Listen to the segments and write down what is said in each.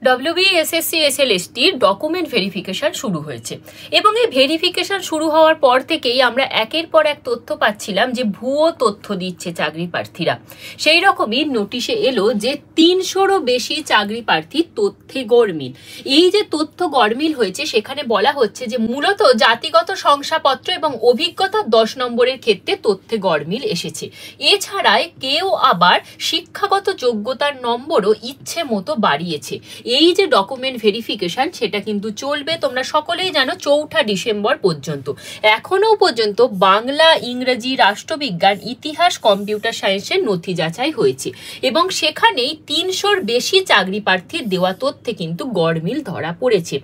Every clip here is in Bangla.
WBSSC SLST ডকুমেন্ট ভেরিফিকেশন শুরু হয়েছে এবং এই ভেরিফিকেশন শুরু হওয়ার পর থেকেই আমরা একের পর এক তথ্য পাচ্ছিলাম যে ভুয়ো তথ্য দিচ্ছে চাকরি প্রার্থীরা। সেই রকমই নোটিশে এলো যে 300রও বেশি চাকরি প্রার্থী তথ্যে গরমিল। এই যে তথ্য গরমিল হয়েছে সেখানে বলা হচ্ছে যে মূলত জাতিগত শংসাপত্র এবং অভিজ্ঞতা 10 নম্বরের ক্ষেত্রে তথ্যে গরমিল এসেছে। এছাড়াই কেউ আবার শিক্ষাগত যোগ্যতার নম্বরও ইচ্ছে মতো বাড়িয়েছে। এই যে ডকুমেন্ট ভেরিফিকেশন সেটা কিন্তু চলবে, তোমরা সকলেই জানো, 4 ডিসেম্বর পর্যন্ত। এখনো পর্যন্ত বাংলা, ইংরেজি, রাষ্ট্রবিজ্ঞান, ইতিহাস, কম্পিউটার সায়েন্সের নথি যাচাই হয়েছে এবং সেখানেই 300'র বেশি চাকরি প্রার্থীর দেওয়া তথ্যে কিন্তু গরমিল ধরা পড়েছে।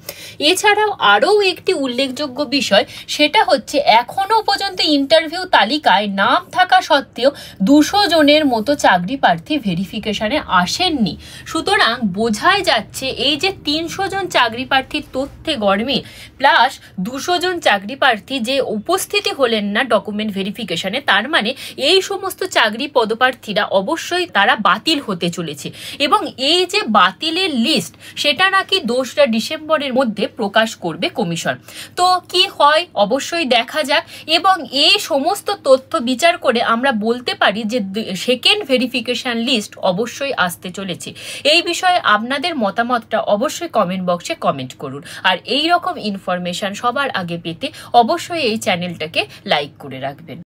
এছাড়াও আরও একটি উল্লেখযোগ্য বিষয়, সেটা হচ্ছে এখনো পর্যন্ত ইন্টারভিউ তালিকায় নাম থাকা সত্ত্বেও 200 জনের মতো চাকরি প্রার্থী ভেরিফিকেশনে আসেননি। সুতরাং বোঝাই যাচ্ছে এই যে 300 জন চাকরি প্রার্থীর তথ্যে গরমিল প্লাস 200 জন চাকরি প্রার্থী যে উপস্থিতি হলেন না ডকুমেন্ট ভেরিফিকেশনে, তার মানে এই সমস্ত চাকরি পদপ্রার্থীরা অবশ্যই তারা বাতিল হতে চলেছে এবং এই যে বাতিলের লিস্ট সেটা নাকি 2রা ডিসেম্বরের মধ্যে প্রকাশ করবে কমিশন। তো কি হয় অবশ্যই দেখা যাক এবং এই সমস্ত তথ্য বিচার করে আমরা বলতে পারি যে সেকেন্ড ভেরিফিকেশন লিস্ট অবশ্যই আসতে চলেছে। এই বিষয়ে আপনাদের মতামতটা অবশ্যই কমেন্ট বক্সে কমেন্ট করুন আর এই রকম ইনফরমেশন সবার আগে পেতে অবশ্যই এই চ্যানেলটাকে লাইক করে রাখবেন।